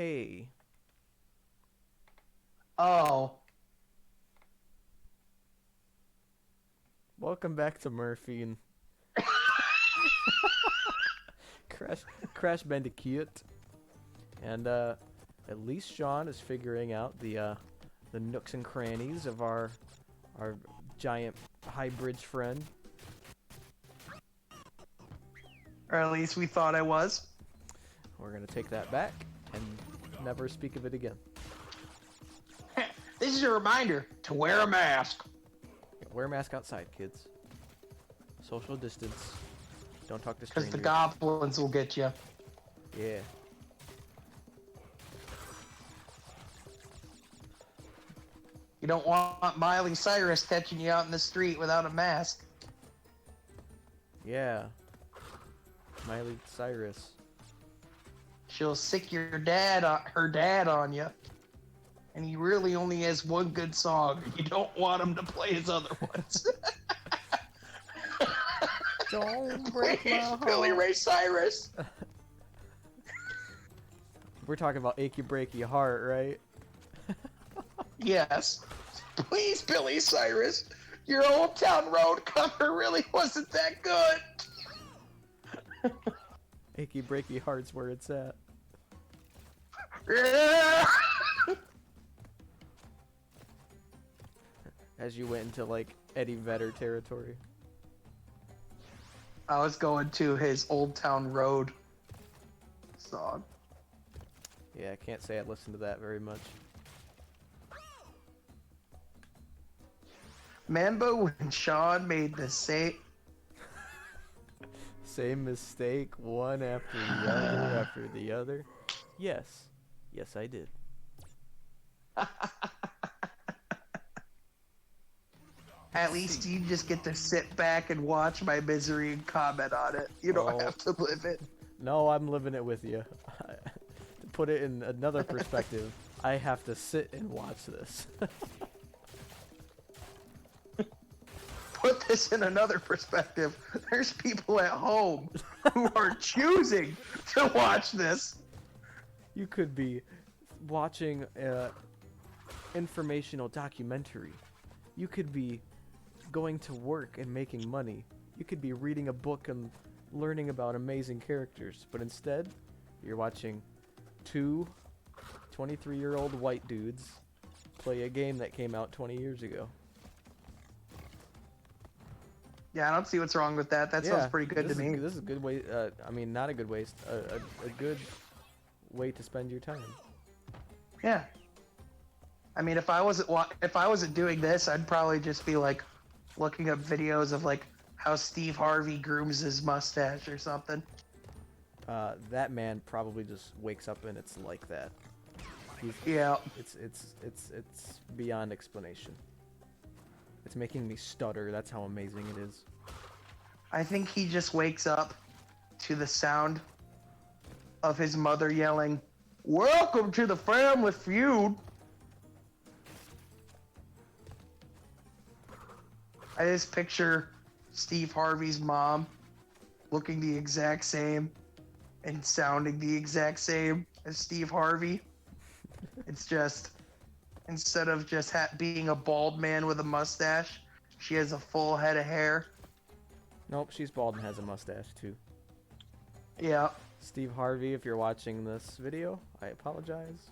Hey, Oh, welcome back to Murphy and Crash Crash Bandicoot. And at least Sean is figuring out the nooks and crannies of our giant high bridge friend. or at least we thought I was. We're gonna take that back and never speak of it again. This is a reminder to wear a mask. Yeah, wear a mask outside, kids. Social distance. Don't talk to Because the strangers. goblins will get you. Yeah. You don't want Miley Cyrus catching you out in the street without a mask. Yeah. Miley Cyrus. She'll sick her dad on you. And he really only has one good song. You don't want him to play his other ones. Don't break my Please, Billy heart. Ray Cyrus. We're talking about achy breaky heart, right? Yes. Please, Billy Cyrus. Your Old Town Road cover really wasn't that good. Achy breaky heart's where it's at. Yeah. As you went into like Eddie Vedder territory. I was going to his Old Town Road song. Yeah, I can't say I listened to that very much. Mambo and Sean made the same. Same mistake, one after the other after the other. Yes. Yes, I did. At least you just get to sit back and watch my misery and comment on it. You don't Oh. have to live it. No, I'm living it with you. To put it in another perspective, I have to sit and watch this. Put this in another perspective. There's people at home who are choosing to watch this. You could be watching a informational documentary. You could be going to work and making money. You could be reading a book and learning about amazing characters. But instead, you're watching two 23-year-old white dudes play a game that came out 20 years ago. Yeah, I don't see what's wrong with that. That sounds pretty good to me. This is a good way. I mean, not a good waste. A good way to spend your time. Yeah. I mean, if I wasn't doing this, I'd probably just be like looking up videos of like how Steve Harvey grooms his mustache or something. That man probably just wakes up and it's like that. Yeah. It's beyond explanation. It's making me stutter. That's how amazing it is. I think he just wakes up to the sound of his mother yelling, "Welcome to the Family Feud." I just picture Steve Harvey's mom looking the exact same and sounding the exact same as Steve Harvey. It's just, instead of just being a bald man with a mustache, she has a full head of hair. Nope, she's bald and has a mustache too. Yeah. Steve Harvey, if you're watching this video, I apologize.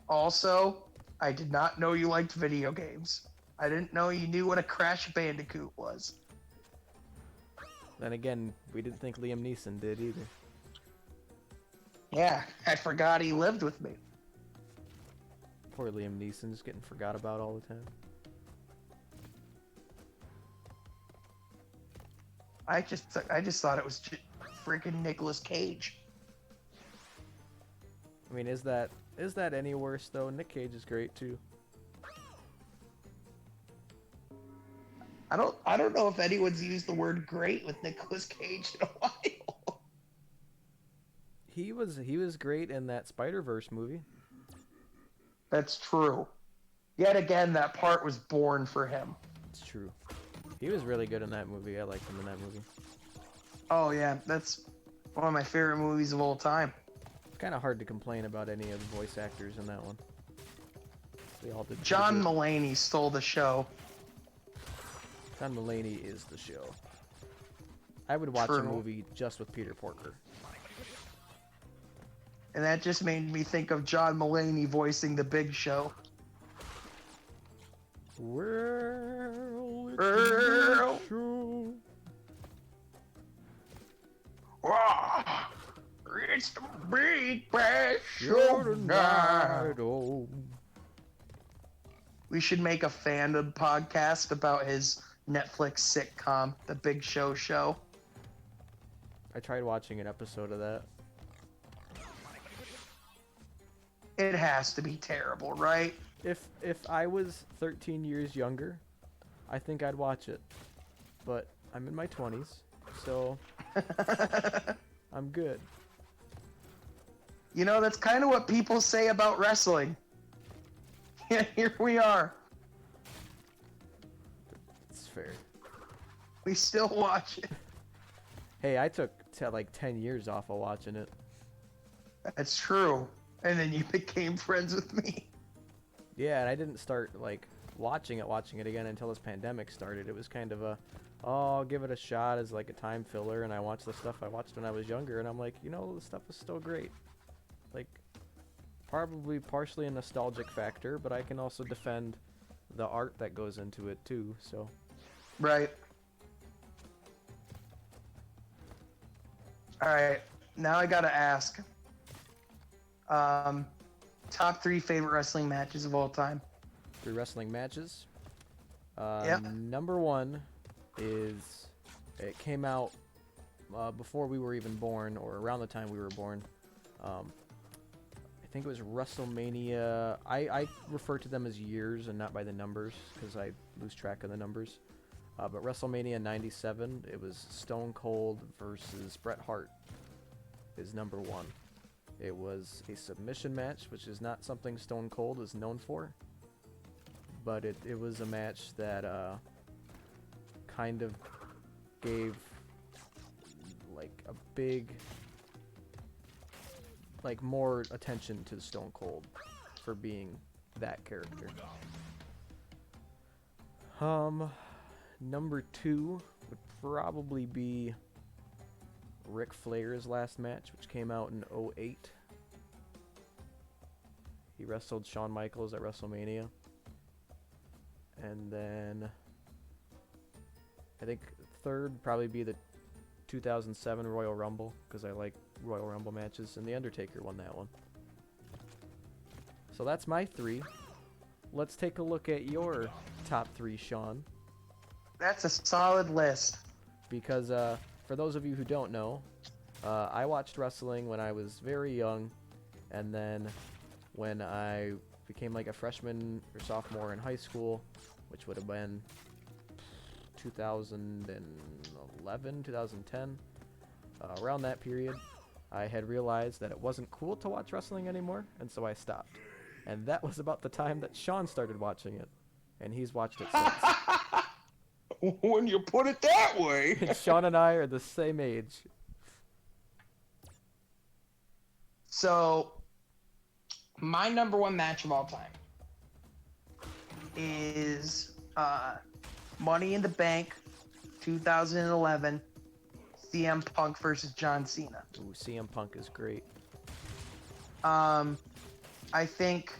Also, I did not know you liked video games. I didn't know you knew what a Crash Bandicoot was. Then again, we didn't think Liam Neeson did either. Yeah, I forgot he lived with me. Poor Liam Neeson's getting forgot about all the time. I just thought it was freaking Nicolas Cage. I mean, is that any worse though? Nick Cage is great too. I don't know if anyone's used the word great with Nicolas Cage in a while. He was great in that Spider-Verse movie. That's true. Yet again, that part was born for him. It's true. He was really good in that movie. I liked him in that movie. Oh yeah, that's one of my favorite movies of all time. kind of hard to complain about any of the voice actors in that one. They all did pretty John good. Mulaney stole the show. John Mulaney is the show. I would watch a True. movie just with Peter Porker. And that just made me think of John Mulaney voicing the Big Show. Well, it's Earl. the Big Show. Wah! It's the Big Bad Show Show tonight. tonight, oh. We should make a fandom podcast about his Netflix sitcom, The Big Show Show. I tried watching an episode of that. It has to be terrible, right? If I was 13 years younger, I think I'd watch it. But I'm in my 20s, so I'm good. You know, that's kind of what people say about wrestling. Yeah, here we are. It's fair. We still watch it. Hey, I took like 10 years off of watching it. That's true. And then you became friends with me. Yeah, and I didn't start like watching it again until this pandemic started. It was kind of a, oh, I'll give it a shot as like a time filler, and I watched the stuff I watched when I was younger, and I'm like, you know, the stuff is still great. Like, probably partially a nostalgic factor, but I can also defend the art that goes into it too, so. Right. Alright, now I gotta ask. Top 3 favorite wrestling matches of all time. 3 wrestling matches. Yep. Number 1 is, it came out before we were even born, or around the time we were born. I think it was WrestleMania. I refer to them as years and not by the numbers, because I lose track of the numbers. But WrestleMania 97, it was Stone Cold versus Bret Hart is number 1. It was a submission match, which is not something Stone Cold is known for. But it was a match that kind of gave like a big, like more attention to Stone Cold for being that character. Number 2 would probably be Ric Flair's last match, which came out in 2008. He wrestled Shawn Michaels at WrestleMania. And then I think third would probably be the 2007 Royal Rumble, because I like Royal Rumble matches, and The Undertaker won that one. So that's my 3. Let's take a look at your top 3, Sean. That's a solid list. Because for those of you who don't know, I watched wrestling when I was very young, and then when I became like a freshman or sophomore in high school, which would have been 2011, 2010, around that period, I had realized that it wasn't cool to watch wrestling anymore, and so I stopped. And that was about the time that Sean started watching it, and he's watched it since. When you put it that way. And Sean and I are the same age. So, my number 1 match of all time is Money in the Bank 2011 CM Punk versus John Cena. Ooh, CM Punk is great. I think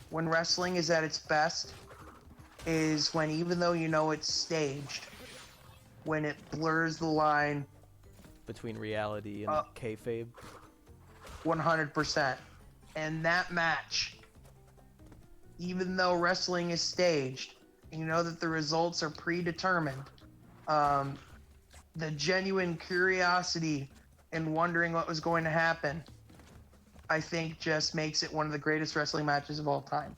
when wrestling is at its best is when, even though you know it's staged, when it blurs the line Between reality and kayfabe. 100%. And that match, even though wrestling is staged, you know that the results are predetermined, the genuine curiosity and wondering what was going to happen, I think just makes it one of the greatest wrestling matches of all time.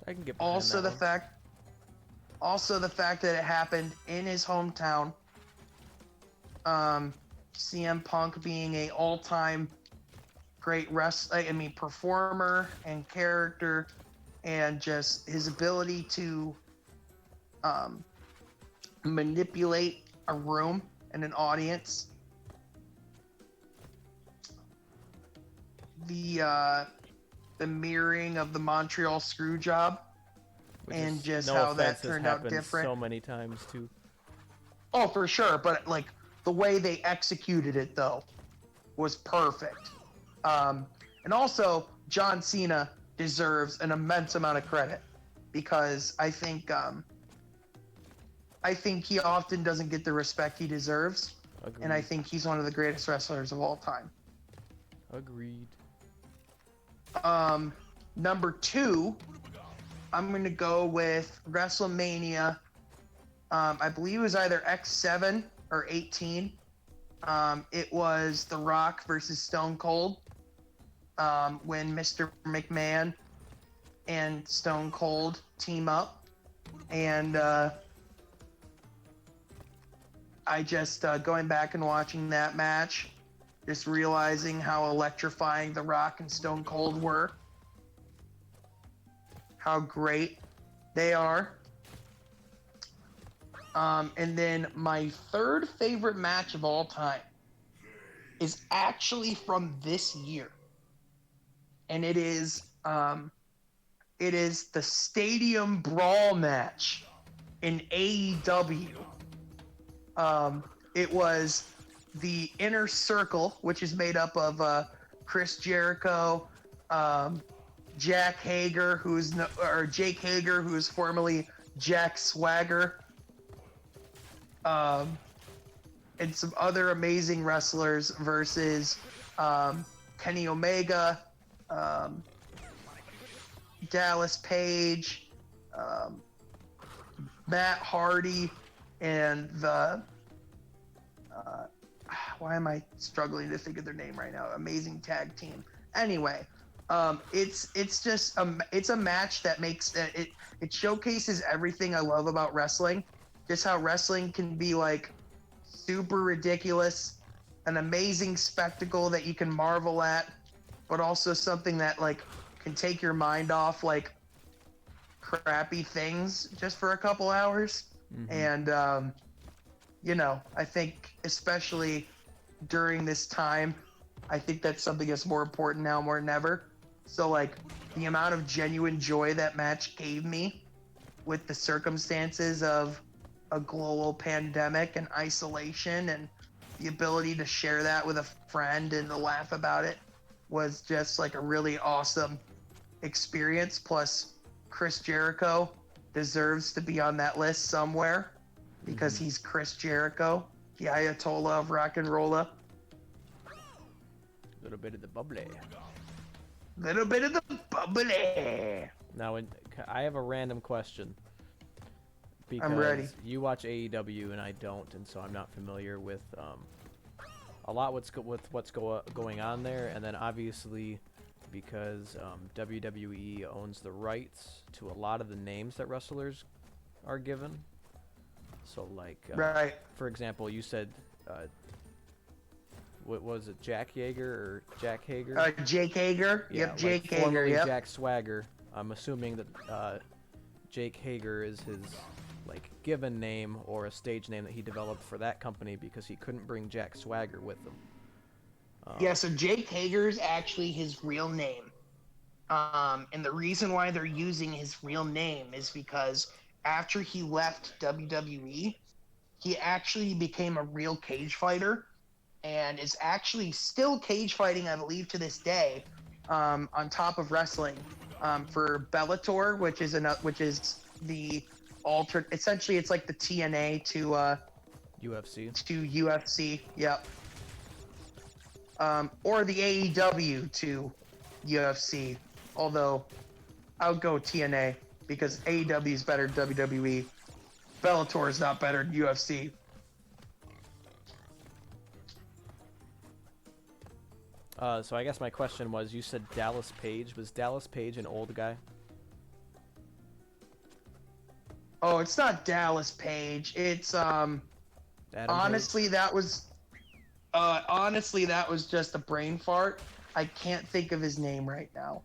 I can get behind Also that the one. fact that it happened in his hometown. CM Punk being a all-time great performer and character, and just his ability to manipulate a room and an audience the mirroring of the Montreal screw job, Which and is, just no how offense, that has turned out happened different. so many times too. Oh, for sure, but like the way they executed it though was perfect. And also John Cena deserves an immense amount of credit because I think he often doesn't get the respect he deserves, and I Agreed. think he's one of the greatest wrestlers of all time. Agreed. Number 2, I'm going to go with WrestleMania. I believe it was either X7 or 18. It was The Rock versus Stone Cold, when Mr. McMahon and Stone Cold team up. And I just, going back and watching that match, just realizing how electrifying The Rock and Stone Cold were, how great they are. And then my third favorite match of all time is actually from this year, and it is the Stadium Brawl match in AEW. It was the Inner Circle, which is made up of Chris Jericho, Jack Hager, Jake Hager, who is formerly Jack Swagger, and some other amazing wrestlers versus Kenny Omega, Dallas Page, Matt Hardy, and the why am I struggling to think of their name right now? Amazing tag team. Anyway, it's just it's a match that makes it showcases everything I love about wrestling. Just how wrestling can be like super ridiculous, an amazing spectacle that you can marvel at, but also something that like can take your mind off like crappy things just for a couple hours. Mm-hmm. And I think especially during this time, I think that's something that's more important now more than ever. So like the amount of genuine joy that match gave me with the circumstances of a global pandemic and isolation, and the ability to share that with a friend and to laugh about it was just like a really awesome experience. Plus, Chris Jericho deserves to be on that list somewhere because Mm-hmm. he's Chris Jericho, the Ayatollah of rock and roll. A little bit of the bubbly. Little bit of the bubbly. Now, I have a random question I'm ready. because you watch AEW and I don't, and so I'm not familiar with a lot with what's going on there. And then obviously, because WWE owns the rights to a lot of the names that wrestlers are given. So like, Right. for example, you said, what was it, Jack Yeager or Jack Hager? Jake Hager. Yeah, Yep, Jake like Hager. formerly Yep. Jack Swagger. I'm assuming that Jake Hager is his like given name or a stage name that he developed for that company because he couldn't bring Jack Swagger with him. Yeah, so Jake Hager is actually his real name. And the reason why they're using his real name is because after he left WWE, he actually became a real cage fighter and is actually still cage fighting, I believe, to this day, on top of wrestling, for Bellator, which is the alter. Essentially, it's like the TNA UFC. to UFC. Yep. Or the AEW to UFC. Although I would go TNA because AEW is better than WWE. Bellator is not better than UFC. So I guess my question was, you said Dallas Page. Was Dallas Page an old guy? Oh, it's not Dallas Page. It's Adam honestly Page? that was just a brain fart. I can't think of his name right now.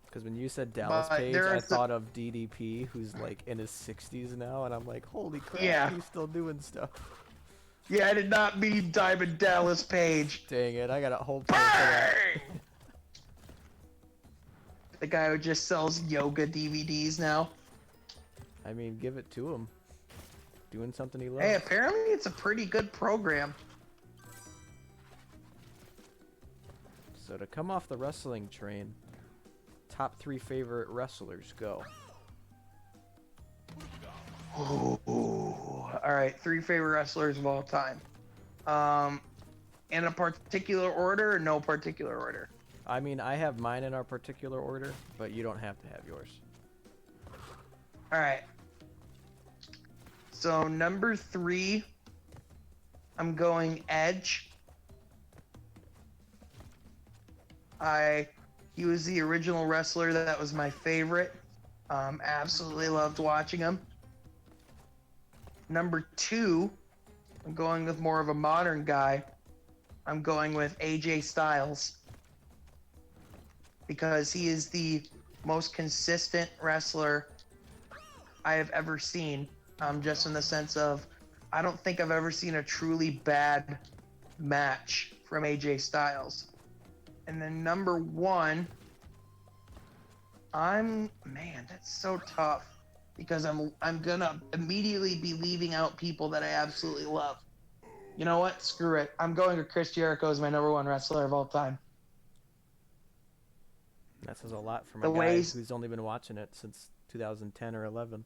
Because when you said Dallas But Page, there I are thought of DDP, who's like in his 60s now, and I'm like, holy crap, Yeah. he's still doing stuff. Yeah, I did not mean Diamond Dallas Page. Dang it, I got a whole point for that. The guy who just sells yoga DVDs now. I mean, give it to him. Doing something he loves. Hey, apparently it's a pretty good program. So to come off the wrestling train, top 3 favorite wrestlers, go. Ooh. All right, 3 favorite wrestlers of all time. In a particular order or no particular order? I mean, I have mine in our particular order, but you don't have to have yours. All right. So number 3, I'm going Edge. He was the original wrestler that was my favorite. Absolutely loved watching him. Number 2, I'm going with more of a modern guy. I'm going with AJ Styles because he is the most consistent wrestler I have ever seen. Just in the sense of, I don't think I've ever seen a truly bad match from AJ Styles. And then number 1, man, that's so tough because I'm gonna immediately be leaving out people that I absolutely love. You know what? Screw it. I'm going with Chris Jericho as my number 1 wrestler of all time. That says a lot from The a guy ways- who's only been watching it since 2010 or 11.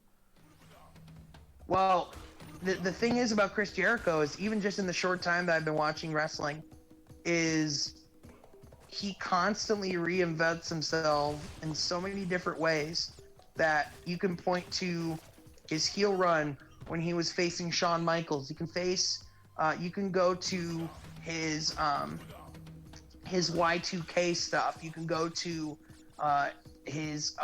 Well, the thing is about Chris Jericho is, even just in the short time that I've been watching wrestling, is he constantly reinvents himself in so many different ways that you can point to his heel run when he was facing Shawn Michaels. You can go to his Y2K stuff. You can go to his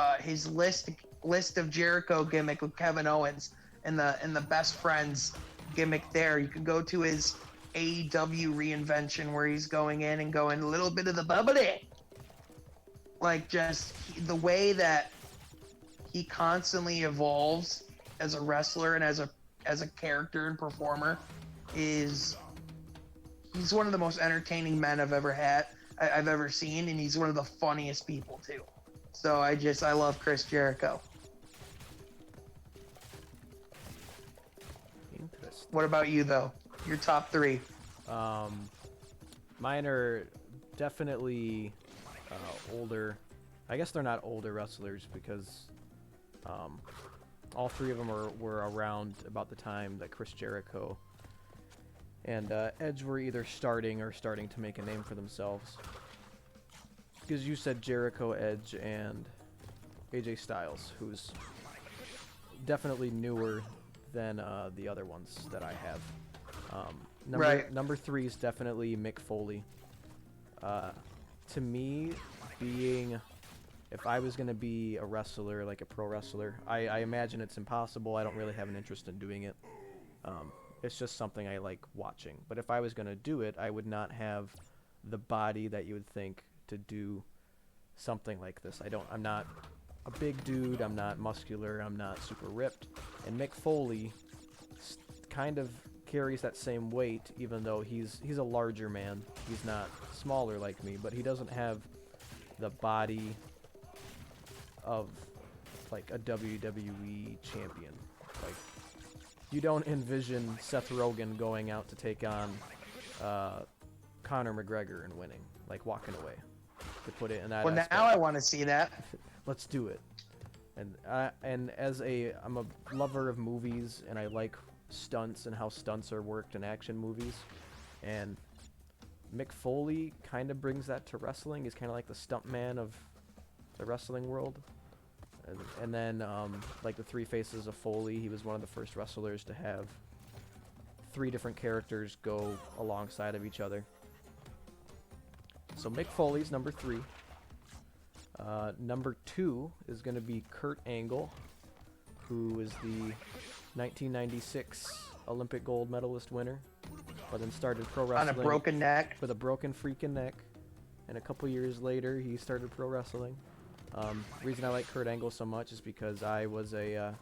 list of Jericho gimmick with Kevin Owens and the best friends gimmick there. You can go to his AEW reinvention where he's going in and going a little bit of the bubbly. Like, just the way that he constantly evolves as a wrestler and as a character and performer he's one of the most entertaining men I've ever seen, and he's one of the funniest people too. So I love Chris Jericho. Interesting. What about you though? Your top 3? Mine are definitely older. I guess they're not older wrestlers because all 3 of them were around about the time that Chris Jericho and Edge were either starting to make a name for themselves. Because you said Jericho, Edge, and AJ Styles, who's definitely newer than the other ones that I have. Number 3 is definitely Mick Foley. To me, if I was going to be a wrestler, like a pro wrestler, I imagine it's impossible. I don't really have an interest in doing it. It's just something I like watching. But if I was going to do it, I would not have the body that you would think to do something like this. I'm not a big dude. I'm not muscular. I'm not super ripped. And Mick Foley kind of carries that same weight, even though he's a larger man. He's not smaller like me, but he doesn't have the body of like a WWE champion. Like, you don't envision Seth Rogen going out to take on Conor McGregor and winning, like walking away. To put it in that Well, aspect. now I want to see that. Let's do it. And as I'm a lover of movies, and I like stunts and how stunts are worked in action movies, and Mick Foley kind of brings that to wrestling. He's kind of like the stuntman of the wrestling world. And then, like the 3 faces of Foley, he was one of the first wrestlers to have 3 different characters go alongside of each other. So Mick Foley's number 3. Number 2 is going to be Kurt Angle, who is the 1996 Olympic gold medalist winner, but then started pro wrestling On a broken neck. with a broken freaking neck. And a couple years later, he started pro wrestling. Reason I like Kurt Angle so much is because I was an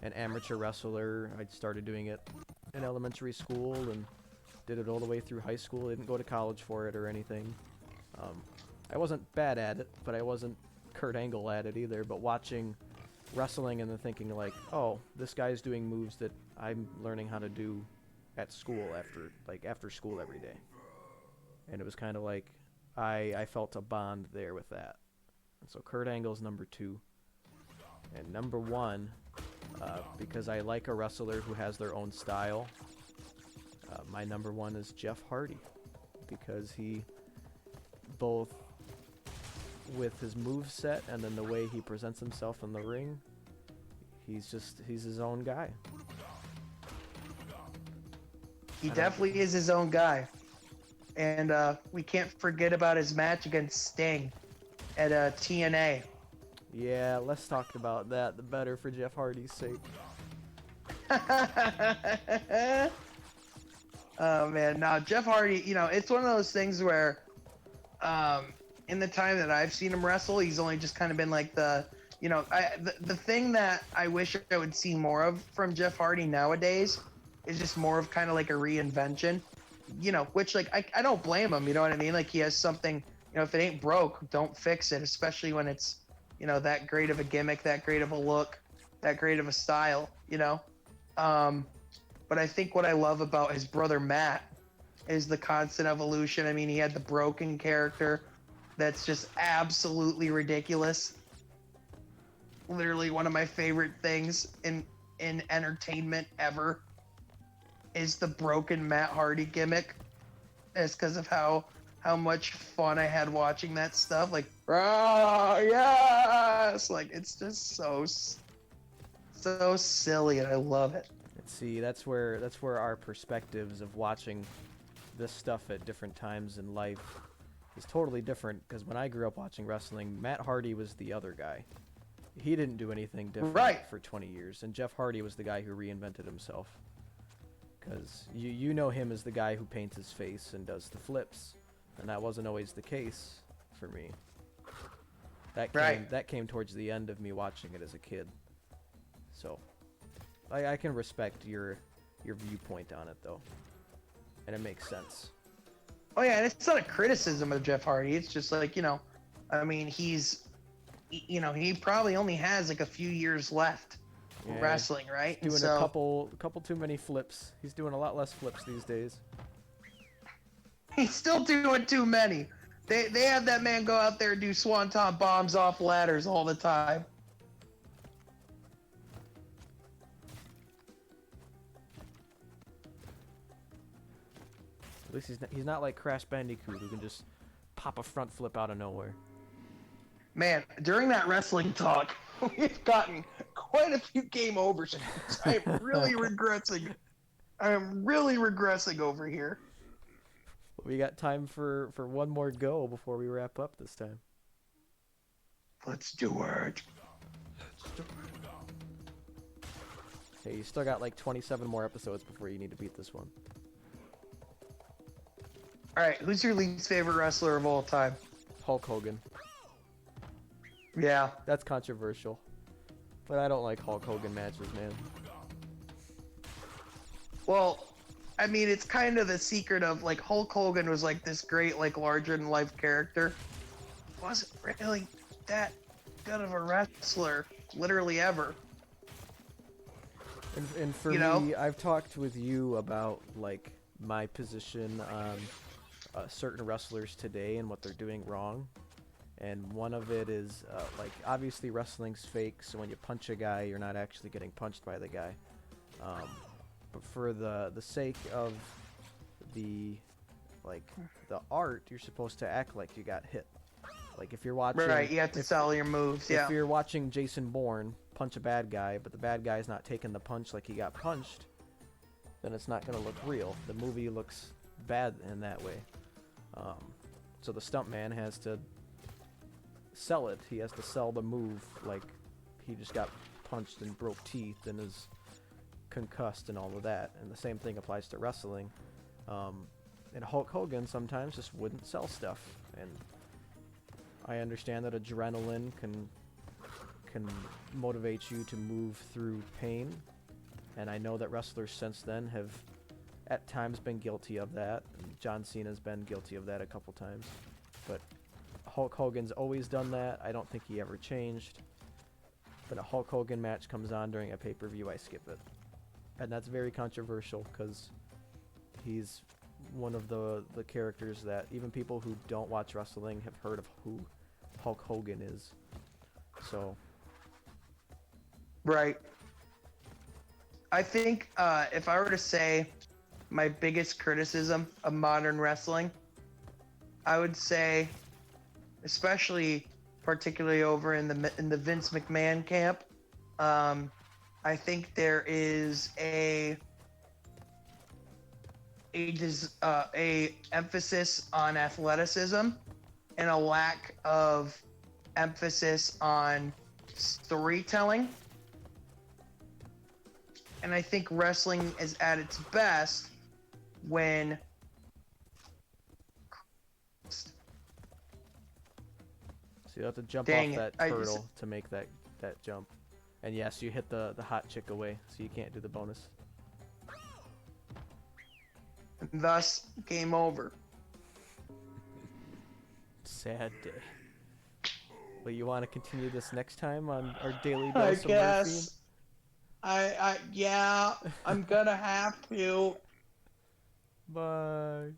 amateur wrestler. I started doing it in elementary school and did it all the way through high school. I didn't go to college for it or anything. I wasn't bad at it, but I wasn't Kurt Angle at it either, but watching wrestling and then thinking like, oh, this guy's doing moves that I'm learning how to do at school after school every day. And it was kind of like I felt a bond there with that. And so Kurt Angle's number 2. And number 1, because I like a wrestler who has their own style, my number 1 is Jeff Hardy. Because he, both with his moveset and then the way he presents himself in the ring, he's his own guy. He definitely is his own guy. And we can't forget about his match against Sting at TNA. Yeah, less talk about that, the better for Jeff Hardy's sake. Oh man, now Jeff Hardy, you know, it's one of those things where, in the time that I've seen him wrestle, he's only just kind of been like the thing that I wish I would see more of from Jeff Hardy nowadays is just more of kind of like a reinvention, you know, which like I don't blame him, you know what I mean? Like he has something, you know, if it ain't broke, don't fix it, especially when it's, you know, that great of a gimmick, that great of a look, that great of a style, you know? But I think what I love about his brother Matt is the constant evolution. I mean, he had the broken character that's just absolutely ridiculous. Literally one of my favorite things in entertainment ever is the broken Matt Hardy gimmick. It's because of how much fun I had watching that stuff. Like, ah, yes! Like, it's just so silly, and I love it. See, that's where our perspectives of watching this stuff at different times in life is totally different. Because when I grew up watching wrestling, Matt Hardy was the other guy. He didn't do anything different for 20 years, and Jeff Hardy was the guy who reinvented himself. Because you know him as the guy who paints his face and does the flips, and that wasn't always the case for me. That came towards the end of me watching it as a kid. So I can respect your viewpoint on it, though, and it makes sense. Oh yeah, and it's not a criticism of Jeff Hardy. It's just like, you know, I mean, he probably only has like a few years left wrestling, right? He's doing a couple too many flips. He's doing a lot less flips these days. He's still doing too many. They have that man go out there and do swanton bombs off ladders all the time. At least he's not like Crash Bandicoot, who can just pop a front flip out of nowhere. Man, during that wrestling talk, we've gotten quite a few game overs. I'm really regressing. I'm really regressing over here. We got time for one more go before we wrap up this time. Let's do it. Hey, you still got like 27 more episodes before you need to beat this one. All right, who's your least favorite wrestler of all time? Hulk Hogan. Yeah. That's controversial. But I don't like Hulk Hogan matches, man. Well, I mean, it's kind of the secret of, like, Hulk Hogan was, like, this great, like, larger-than-life character. Wasn't really that good of a wrestler, literally ever. And for me, I've talked with you about, like, my position on certain wrestlers today and what they're doing wrong. And one of it is, like, obviously wrestling's fake, so when you punch a guy, you're not actually getting punched by the guy. But for the sake of the art, you're supposed to act like you got hit. Like if you're watching, right, you have to sell your moves. If you're watching Jason Bourne punch a bad guy, but the bad guy's not taking the punch like he got punched, then it's not gonna look real. The movie looks bad in that way. So the stuntman has to sell it. He has to sell the move like he just got punched and broke teeth and is concussed and all of that. And the same thing applies to wrestling. And Hulk Hogan sometimes just wouldn't sell stuff. And I understand that adrenaline can motivate you to move through pain. And I know that wrestlers since then have at times been guilty of that. John Cena's been guilty of that a couple times. But Hulk Hogan's always done that. I don't think he ever changed. When a Hulk Hogan match comes on during a pay-per-view, I skip it. And that's very controversial because he's one of the characters that even people who don't watch wrestling have heard of who Hulk Hogan is. So, Right. I think if I were to say my biggest criticism of modern wrestling, I would say, especially particularly over in the Vince McMahon camp, I think there is a emphasis on athleticism and a lack of emphasis on storytelling. And I think wrestling is at its best when so you have to jump Dang off it. that turtle to make that jump. And yes, you hit the hot chick away, so you can't do the bonus. thus game over. Sad day. But you want to continue this next time on our daily I dose of morphine? guess. Yeah, I'm gonna have to. Bye.